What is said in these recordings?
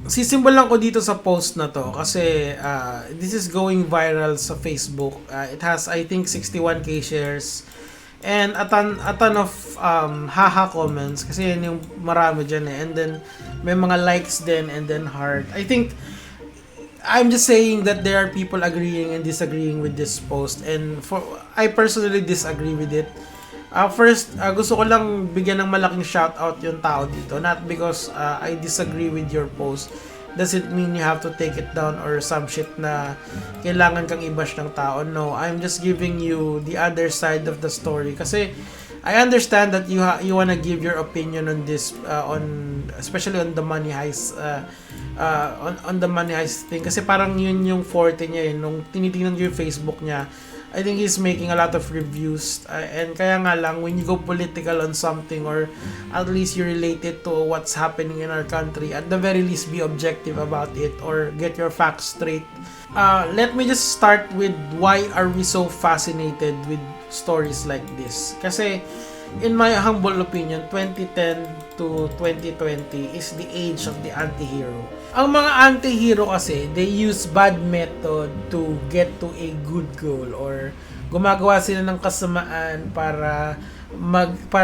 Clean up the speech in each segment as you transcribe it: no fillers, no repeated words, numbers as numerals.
Sisimbolan ko dito sa post na to kasi this is going viral sa Facebook. It has, I think, 61k shares and a ton of haha comments kasi yan yung marami dyan eh. And then may mga likes din and then heart. I think I'm just saying that there are people agreeing and disagreeing with this post, and I personally disagree with it. First, gusto ko lang bigyan ng malaking shoutout yung tao dito. Not because I disagree with your post. Doesn't mean you have to take it down or some shit na kailangan kang i-bash ng tao. No, I'm just giving you the other side of the story. Kasi I understand that you wanna give your opinion on this, especially on the money heist, on the money heist thing. Kasi parang yun yung forte niya. Nung tinitingnan ko yung Facebook niya, I think he's making a lot of reviews, and kaya nga lang when you go political on something, or at least you relate it to what's happening in our country, at the very least be objective about it or get your facts straight. Let me just start with why are we so fascinated with stories like this. Kasi in my humble opinion, 2010 to 2020 is the age of the anti-hero. Ang mga anti-hero kasi, they use bad method to get to a good goal, or gumagawa sila ng kasamaan para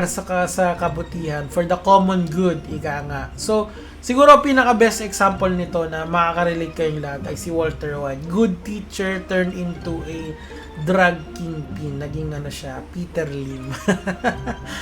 sa kabutihan, for the common good, ika nga. So, siguro pinaka-best example nito na makaka-relate kayong lahat ay si Walter White. Good teacher turned into a drug kingpin. Naging siya, Peter Lim.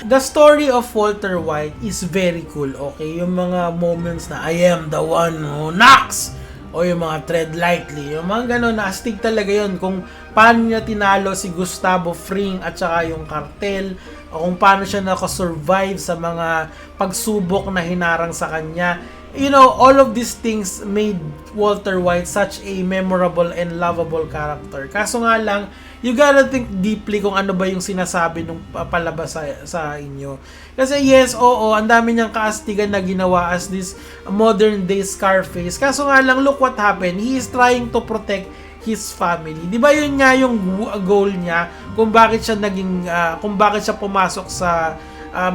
The story of Walter White is very cool, okay? Yung mga moments na I am the one who knocks, o yung mga tread lightly, yung mga gano'n, na astig talaga yun. Kung paano niya tinalo si Gustavo Fring at saka yung cartel, o kung paano siya nakasurvive sa mga pagsubok na hinarang sa kanya. You know, all of these things made Walter White such a memorable and lovable character. Kaso nga lang, you gotta think deeply kung ano ba yung sinasabi nung palabas sa inyo. Kasi yes, oo, ang dami niyang kaastigan na ginawa as this modern day Scarface. Kaso nga lang, look what happened. He is trying to protect his family. Di ba yun nga yung goal niya kung bakit siya pumasok sa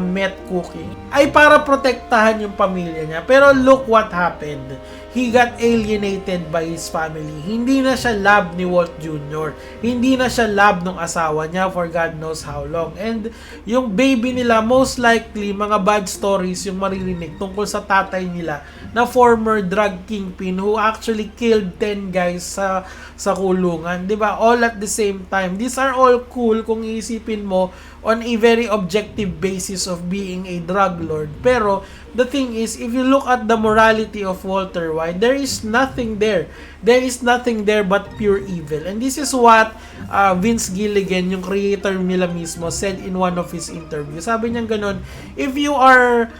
meth cooking, ay para protektahan yung pamilya niya. Pero look what happened. He got alienated by his family. Hindi na siya love ni Walt Jr. Hindi na siya love ng asawa niya for God knows how long. And yung baby nila, most likely, mga bad stories yung maririnig tungkol sa tatay nila na former drug kingpin who actually killed 10 guys sa kulungan. Diba? All at the same time. These are all cool kung iisipin mo on a very objective basis of being a drug lord. Pero the thing is, if you look at the morality of Walter White, there is nothing there. There is nothing there but pure evil. And this is what Vince Gilligan, yung creator nila mismo, said in one of his interviews. Sabi niya ganun, if you are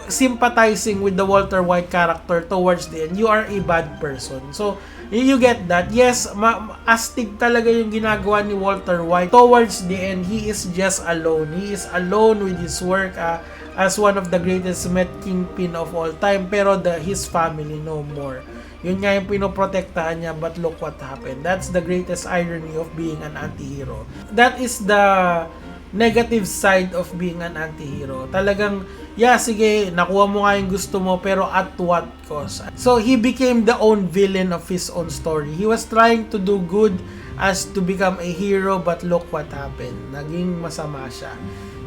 sympathizing with the Walter White character towards the end, you are a bad person. So, you get that? Yes, astig talaga yung ginagawa ni Walter White. Towards the end, he is just alone. He is alone with his work as one of the greatest meth kingpin of all time. Pero his family no more. Yun nga yung pinoprotektahan niya, but look what happened. That's the greatest irony of being an anti-hero. That is the negative side of being an anti-hero. Talagang, yeah, sige, nakuha mo nga yung gusto mo, pero at what cost? So, he became the own villain of his own story. He was trying to do good as to become a hero, but look what happened. Naging masama siya.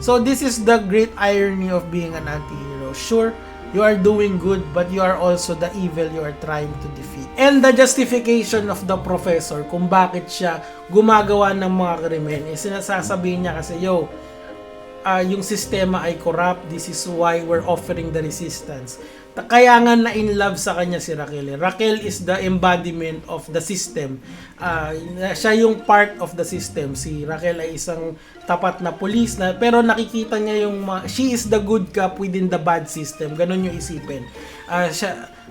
So, this is the great irony of being an anti-hero. Sure, you are doing good, but you are also the evil you are trying to defeat. And the justification of the professor kung bakit siya gumagawa ng mga krimen, sinasasabihin niya kasi, yung sistema ay corrupt, this is why we're offering the resistance. Kaya nga na-in love sa kanya si Raquel. Raquel is the embodiment of the system. Siya yung part of the system. Si Raquel ay isang tapat na police, pero nakikita niya she is the good cop within the bad system. Ganun yung isipin.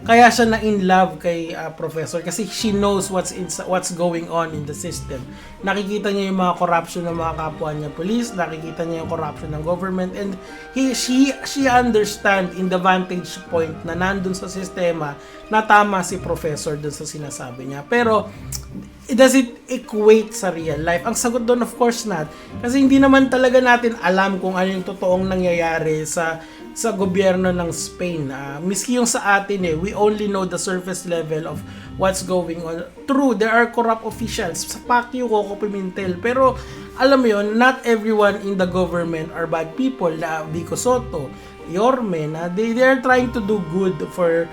Kaya siya na-in love kay Professor kasi she knows what's going on in the system. Nakikita niya yung mga corruption ng mga kapwa niya police, nakikita niya yung corruption ng government, and she understand in the vantage point na nandun sa sistema na tama si Professor dun sa sinasabi niya. Pero does it equate sa real life? Ang sagot doon, of course not. Kasi hindi naman talaga natin alam kung ano yung totoong nangyayari sa sa gobyerno ng Spain. Miski yung sa atin we only know the surface level of what's going on. True, there are corrupt officials. Sa Pacquiao, Coco Pimentel. Pero, alam mo yun, not everyone in the government are bad people. Vico Soto, Yorme, they are trying to do good for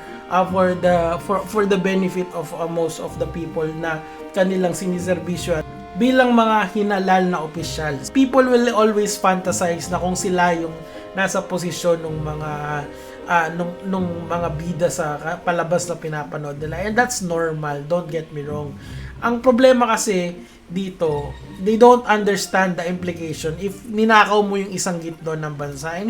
the benefit of most of the people na kanilang siniserbisyo bilang mga hinalal na officials. People will always fantasize na kung sila yung nasa posisyon ng mga nung mga bida sa palabas na pinapanood nila, and that's normal, don't get me wrong. Ang problema kasi dito, they don't understand the implication if ninakaw mo yung isang gitno ng bansa. And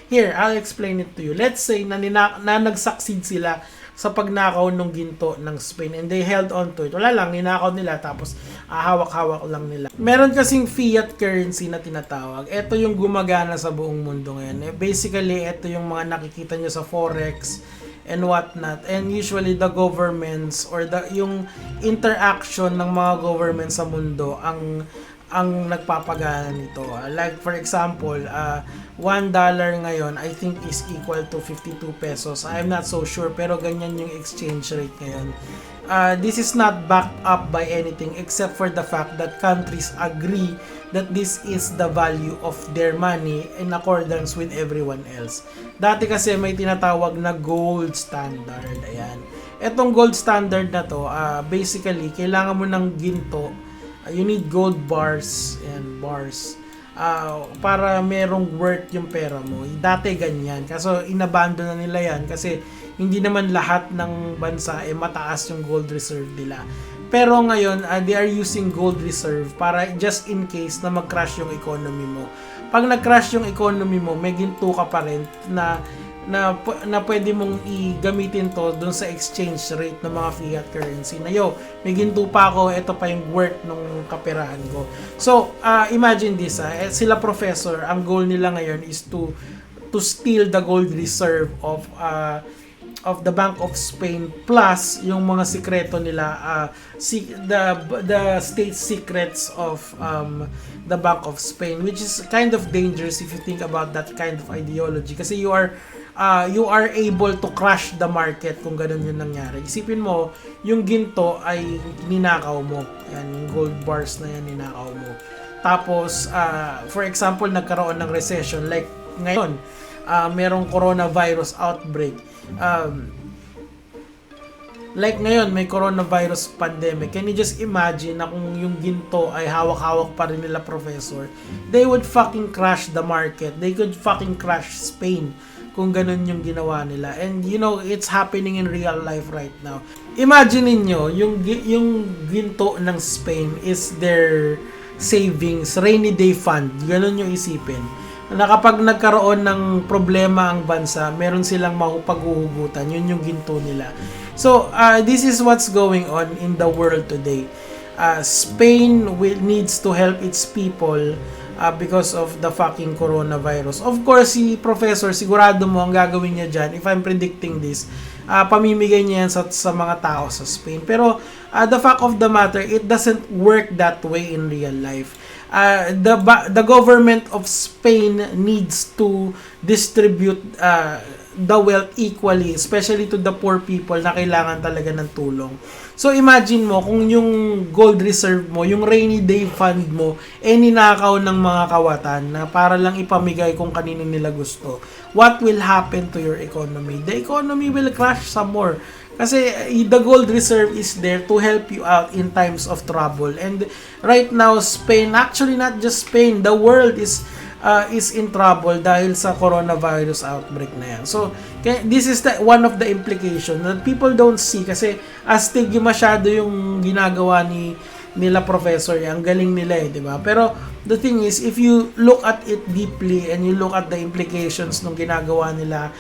here, I'll explain it to you. Let's say na nag-succeed sila sa pagnakaw ng ginto ng Spain and they held on to it. Wala lang, ninakaw nila tapos hawak-hawak lang nila. Meron kasing fiat currency na tinatawag. Ito yung gumagana sa buong mundo ngayon. Basically, ito yung mga nakikita nyo sa Forex and whatnot. And usually the governments or yung interaction ng mga governments sa mundo ang nagpapagana nito. Like for example, $1 ngayon I think is equal to 52 pesos. I'm not so sure pero ganyan yung exchange rate ngayon. This is not backed up by anything except for the fact that countries agree that this is the value of their money in accordance with everyone else. Dati kasi may tinatawag na gold standard. Ayan. Etong gold standard na to, basically kailangan mo ng ginto. You need gold bars and bars para merong worth yung pera mo. Dati ganyan. Kaso inabandon na nila yan kasi hindi naman lahat ng bansa mataas yung gold reserve nila. Pero ngayon, they are using gold reserve para just in case na mag-crash yung economy mo. Pag nag-crash yung economy mo, may ginto ka pa rin na pwede mong i-gamitin to dun sa exchange rate ng mga fiat currency na may ginto pa ako, ito pa yung worth ng kaperahan ko. So, imagine this, sila professor, ang goal nila ngayon is to steal the gold reserve of the Bank of Spain plus yung mga sikreto nila, the state secrets of the Bank of Spain, which is kind of dangerous if you think about that kind of ideology kasi you are able to crash the market kung ganun yung nangyari. Isipin mo, yung ginto ay ninakaw mo. Yan, yung gold bars na yan, ninakaw mo. Tapos, for example, nagkaroon ng recession. Like, ngayon, merong coronavirus outbreak. Like ngayon, may coronavirus pandemic. Can you just imagine na kung yung ginto ay hawak-hawak pa rin nila professor? They would fucking crash the market. They could fucking crash Spain kung ganun yung ginawa nila. And you know, it's happening in real life right now. Imagine niyo yung ginto ng Spain is their savings, rainy day fund. Ganun yung isipin. Na kapag nagkaroon ng problema ang bansa, meron silang paghuhugutan. Yun yung ginto nila. So, this is what's going on in the world today. Spain needs to help its people because of the fucking coronavirus. Of course, si Professor, sigurado mo ang gagawin niya dyan, if I'm predicting this, pamimigay niya yan sa mga tao sa Spain. Pero, the fact of the matter, it doesn't work that way in real life. The government of Spain needs to distribute the wealth equally, especially to the poor people na kailangan talaga ng tulong. So imagine mo kung yung gold reserve mo, yung rainy day fund mo, ninakaw ng mga kawatan na para lang ipamigay kung kanino nila gusto. What will happen to your economy? The economy will crash some more. Kasi the gold reserve is there to help you out in times of trouble. And right now, Spain, actually not just Spain, the world is in trouble dahil sa coronavirus outbreak na yan. So, this is one of the implications that people don't see kasi astig masyado yung ginagawa nila professor, ang galing nila di ba? Pero the thing is, if you look at it deeply and you look at the implications ng ginagawa nila,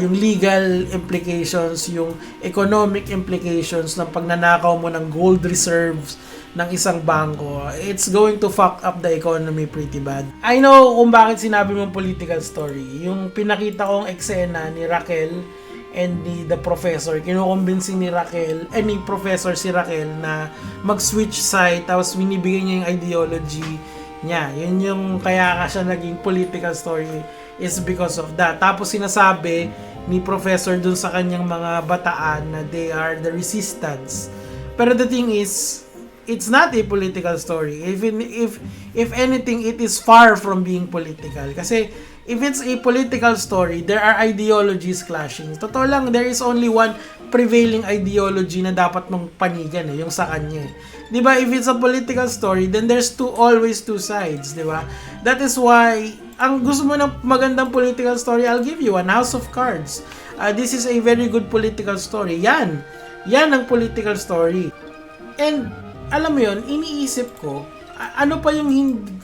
yung legal implications, yung economic implications ng pagnanakaw mo ng gold reserves ng isang bangko, it's going to fuck up the economy pretty bad. I know kung bakit sinabi mong political story. Yung pinakita kong eksena ni Raquel and the professor, kinukumbinsin ni professor si Raquel na mag-switch side, tapos binibigay niya yung ideology niya. Yun yung kaya ka siya naging political story is because of that. Tapos sinasabi ni professor dun sa kanyang mga bataan na they are the resistance. Pero the thing is, it's not a political story. Even if anything, it is far from being political. Kasi if it's a political story, there are ideologies clashing. Totoo lang, there is only one prevailing ideology na dapat mong panigan, yung sa kanya. 'Di ba? If it's a political story, then there's always two sides, 'di ba? That is why ang gusto mo ng magandang political story, I'll give you one, House of Cards. This is a very good political story. Yan ang political story. And alam mo yun, iniisip ko, ano pa yung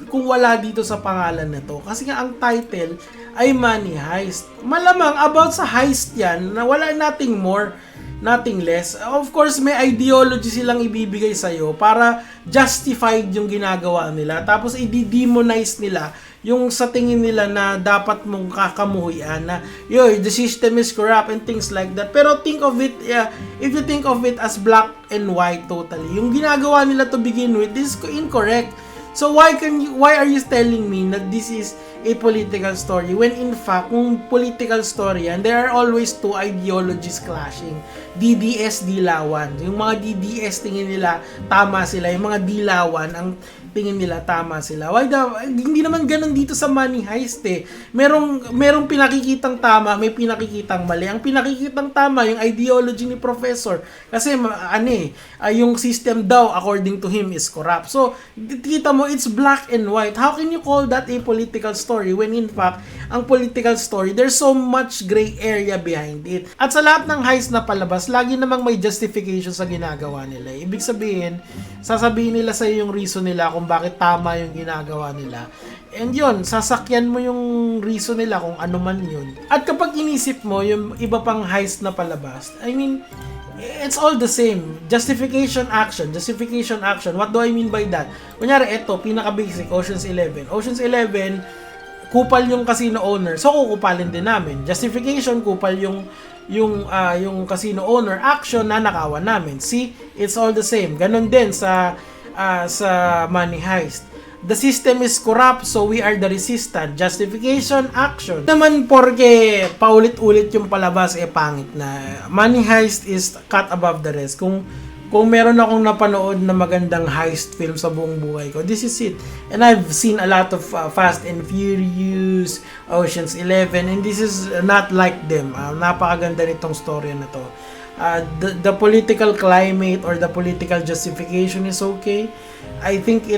kung wala dito sa pangalan na to? Kasi nga ang title ay Money Heist. Malamang about sa heist yan, na wala nothing more, nothing less. Of course, may ideology silang ibibigay sa'yo para justified yung ginagawa nila. Tapos i-demonize nila yung sa tingin nila na dapat mong kakamuhian na the system is corrupt and things like that. Pero think of it, if you think of it as black and white totally, yung ginagawa nila to begin with, this is incorrect. So why are you telling me that this is a political story when in fact kung political story yan, there are always two ideologies clashing. DDS, Dilawan. Yung mga DDS tingin nila tama sila, yung mga Dilawan ang tingin nila tama sila. Hindi naman ganun dito sa Money Heist eh. Merong pinakikitang tama, may pinakikitang mali. Ang pinakikitang tama yung ideology ni professor. Kasi yung system daw according to him is corrupt. So, kita mo it's black and white. How can you call that a political story when in fact ang political story there's so much gray area behind it. At sa lahat ng heist na palabas, lagi namang may justification sa ginagawa nila. Ibig sabihin, sasabihin nila sa yung reason nila kung bakit tama yung ginagawa nila. And yun, sasakyan mo yung reason nila kung ano man yun. At kapag inisip mo yung iba pang heist na palabas, I mean, it's all the same. Justification, action. Justification, action. What do I mean by that? Kunyari, ito, pinaka-basic, Ocean's 11. Ocean's 11, kupal yung casino owner. So, kukupalin din namin. Justification, kupal yung casino owner. Action, nanakawan namin. See? It's all the same. Ganon din sa Money Heist. The system is corrupt, so we are the resistant. Justification, action. Naman porke paulit-ulit yung palabas, pangit na. Money Heist is cut above the rest. Kung meron akong napanood na magandang heist film sa buong buhay ko, this is it. And I've seen a lot of Fast and Furious, Ocean's 11, and this is not like them. Napakaganda nitong story na to. The political climate or the political justification is okay. I think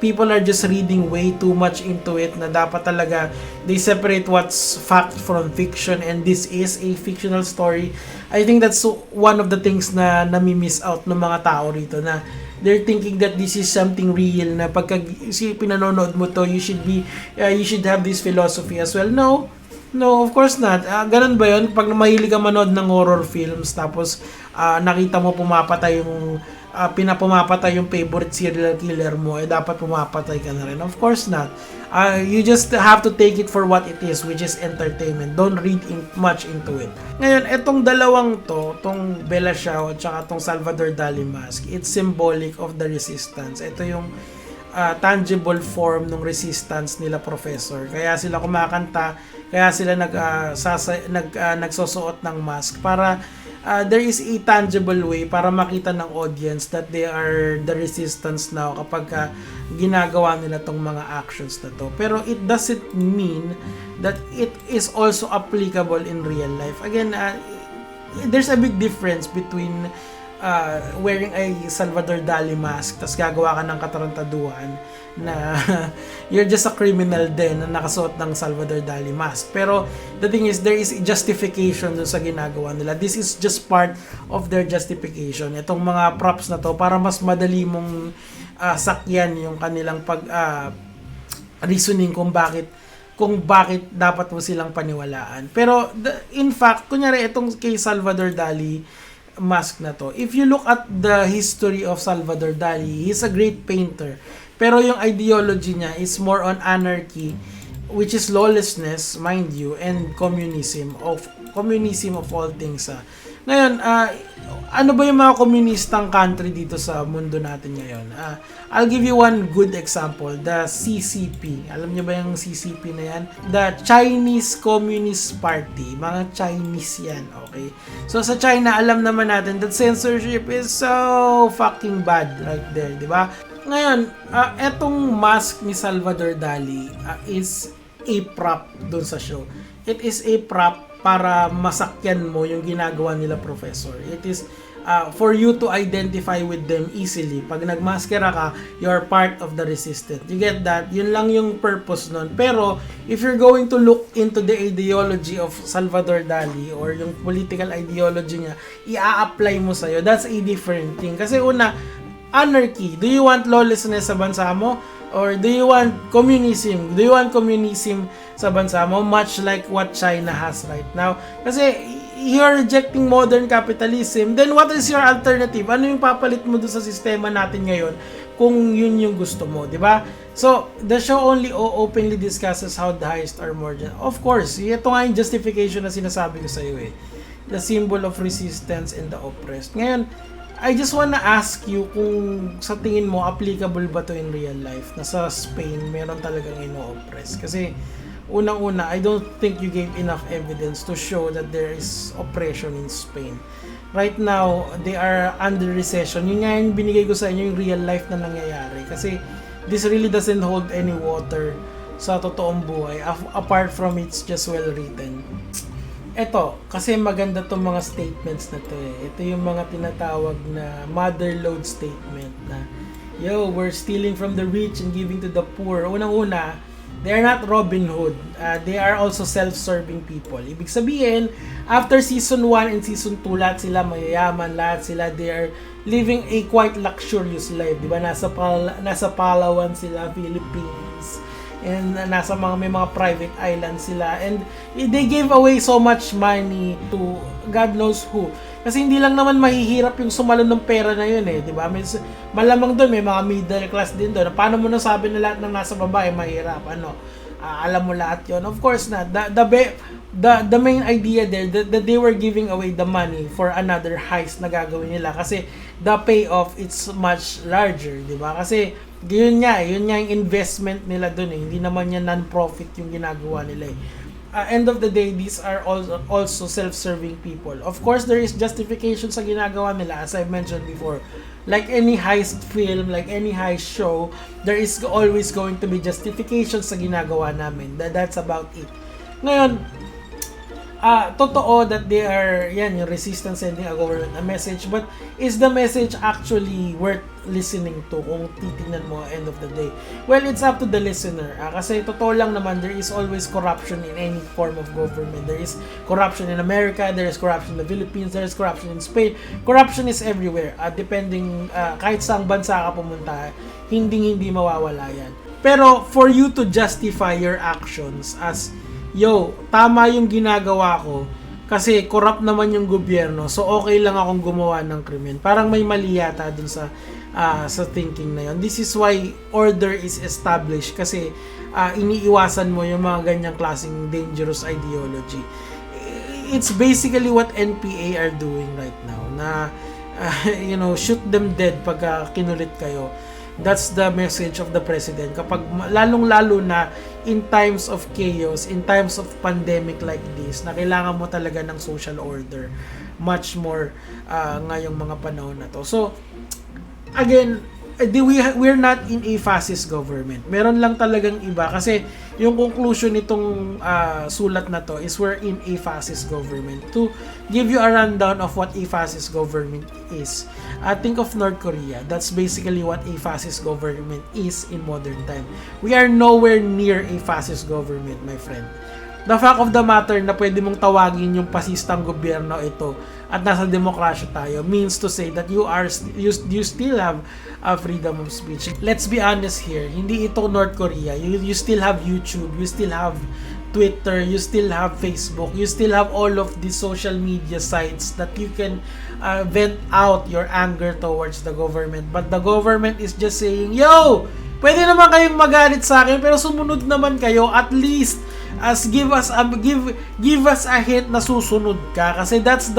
people are just reading way too much into it na dapat talaga they separate what's fact from fiction, and this is a fictional story. I think that's one of the things na nami-miss out ng mga tao rito, na they're thinking that this is something real, na pagka pinanonood mo to, you should have this philosophy as well. No, of course not. Ganun ba yun? Pag mahilig ka manood ng horror films, tapos nakita mo pumapatay yung favorite serial killer mo, dapat pumapatay ka na rin. Of course not. You just have to take it for what it is, which is entertainment. Don't read much into it. Ngayon, etong dalawang tong Bella Ciao at saka tong Salvador Dali mask, it's symbolic of the resistance. Ito yung tangible form ng resistance nila professor. Kaya sila kumakanta, kaya sila nagsusuot ng mask para there is a tangible way para makita ng audience that they are the resistance now kapag ginagawa nila tong mga actions na to. Pero it doesn't mean that it is also applicable in real life. Again, there's a big difference between wearing a Salvador Dali mask tapos gagawa ka ng katarantaduhan na you're just a criminal din na nakasuot ng Salvador Dali mask. Pero the thing is, there is justification dun sa ginagawa nila. This is just part of their justification. Itong mga props na to para mas madali mong sakyan yung kanilang reasoning kung bakit dapat mo silang paniwalaan. Pero in fact, kunyari itong kay Salvador Dali mask na to, if you look at the history of Salvador Dali, he's a great painter. Pero yung ideology niya is more on anarchy, which is lawlessness, mind you, and communism of all things. Ngayon, ano ba yung mga komunistang country dito sa mundo natin ngayon? I'll give you one good example, the CCP. Alam niyo ba yung CCP na yan? The Chinese Communist Party. Mga Chinese yan, okay? So sa China, alam naman natin that censorship is so fucking bad right there, di ba? Ngayon, etong mask ni Salvador Dali is a prop doon sa show. It is a prop para masakyan mo yung ginagawa nila professor. It is for you to identify with them easily. Pag nagmaskera ka, you're part of the resistance. You get that? Yun lang yung purpose nun. Pero, if you're going to look into the ideology of Salvador Dali or yung political ideology niya, i-apply mo sa'yo, that's a different thing. Kasi una, anarchy. Do you want lawlessness sa bansa mo? Or do you want communism? Do you want communism sa bansa mo? Much like what China has right now. Kasi you're rejecting modern capitalism, then what is your alternative? Ano yung papalit mo doon sa sistema natin ngayon kung yun yung gusto mo, di ba? So, the show only openly discusses how the highest are more than... Of course, ito nga yung justification na sinasabi ko sa iyo eh. The symbol of resistance and the oppressed. Ngayon, I just wanna ask you kung sa tingin mo applicable ba to in real life na sa Spain meron talagang ino-oppress. Kasi unang-una, I don't think you gave enough evidence to show that there is oppression in Spain. Right now, they are under recession. Yun nga yung binigay ko sa inyo yung real life na nangyayari. Kasi this really doesn't hold any water sa totoong buhay apart from it's just well written. Eto, kasi maganda tong mga statements na to eh. Ito yung mga tinatawag na mother load statement na, yo, we're stealing from the rich and giving to the poor. Unang-una, they're not Robin Hood. They are also self-serving people. Ibig sabihin, after season 1 and season 2, lahat sila mayayaman, lahat sila, they are living a quite luxurious life. Diba? Nasa Palawan sila, Philippines, and nasa may mga private islands sila, and they gave away so much money to God knows who. Kasi hindi lang naman mahihirap yung sumalo ng pera na yun eh, di ba? Malamang doon may mga middle class din doon. Paano mo nasabi na lahat ng nasa baba ay mahirap? Alam mo lahat yon. Of course not. The main idea there that they were giving away the money for another heist na gagawin nila kasi the payoff it's much larger, di ba? Kasi yun nga yung investment nila dun eh. Hindi naman yan non-profit yung ginagawa nila eh. End of the day, these are also self-serving people. Of course, there is justification sa ginagawa nila, as I mentioned before. Like any heist film, like any heist show, there is always going to be justification sa ginagawa namin. That's about it. Ngayon, totoo that they are, yung resistance sending a government a message, but is the message actually worth listening to kung titingnan mo end of the day? Well, it's up to the listener. Kasi totoo lang naman, there is always corruption in any form of government. There is corruption in America, there is corruption in the Philippines, there is corruption in Spain. Corruption is everywhere. Depending, kahit saang bansa ka pumunta, hindi mawawala yan. Pero for you to justify your actions as yo, tama yung ginagawa ko kasi corrupt naman yung gobyerno, so okay lang akong gumawa ng krimen. Parang may mali yata dun sa thinking na yun. This is why order is established kasi iniiwasan mo yung mga ganyang klaseng dangerous ideology. It's basically what NPA are doing right now na shoot them dead pag kinulit kayo. That's the message of the president. Kapag lalong-lalo na in times of chaos, in times of pandemic like this, na kailangan mo talaga ng social order much more ngayong mga panahon na to. So, again, we're not in a fascist government. Meron lang talagang iba kasi yung conclusion nitong sulat na to is we're in a fascist government. To give you a rundown of what a fascist government is, think of North Korea. That's basically what a fascist government is in modern time. We are nowhere near a fascist government, my friend. The fact of the matter na pwede mong tawagin yung pasistang gobyerno ito at nasa demokrasya tayo means to say that you still have freedom of speech. Let's be honest here, hindi ito North Korea. You still have YouTube, you still have Twitter, you still have Facebook, you still have all of the social media sites that you can vent out your anger towards the government. But the government is just saying, yo, pwede naman kayong magalit sa akin pero sumunod naman kayo, at least give us a hint na susunod ka kasi that's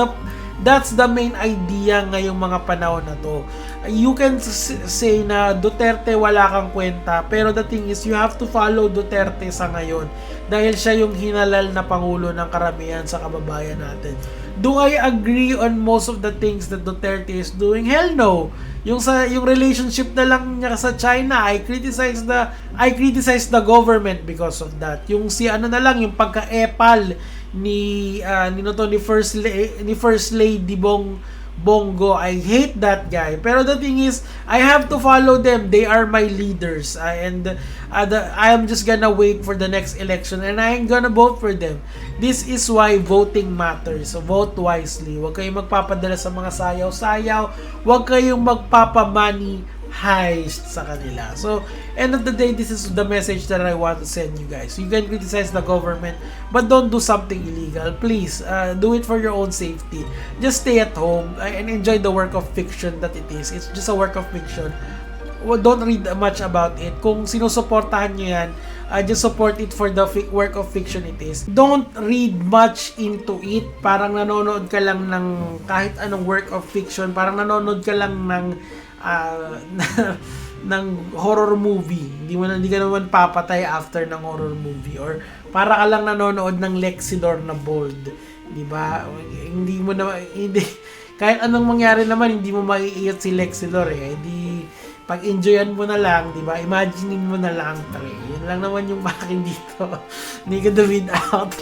That's the main idea ngayong mga panahon na to. You can say na Duterte wala kang kwenta, pero the thing is you have to follow Duterte sa ngayon dahil siya yung hinalal na pangulo ng karamihan sa kababayan natin. Do I agree on most of the things that Duterte is doing? Hell no. Yung relationship na lang niya sa China, I criticize the government because of that. Yung na lang yung pagka-epal ni First Lady Bongo, I hate that guy. Pero the thing is, I have to follow them. They are my leaders. I am just gonna wait for the next election and I ain't gonna vote for them. This is why voting matters. So vote wisely. Huwag kayong magpapadala sa mga sayaw-sayaw. Huwag kayong magpapamoney heist sa kanila. So, end of the day, this is the message that I want to send you guys. You can criticize the government, but don't do something illegal. Please, do it for your own safety. Just stay at home and enjoy the work of fiction that it is. It's just a work of fiction. Well, don't read much about it. Kung sinusuportahan nyo yan, just support it for the work of fiction it is. Don't read much into it. Parang nanonood ka lang ng kahit anong work of fiction. Parang nanonood ka lang ng ng horror movie. Hindi ka naman papatay after ng horror movie, or para ka lang nanonood ng Lexidor na bold, 'di ba? Hindi kahit anong mangyari naman hindi mo maiiyot si Lexidor eh. Hindi pag-enjoyan mo na lang, 'di ba? Imaginein mo na lang, pre. Yun lang naman yung akin dito. Nico the out.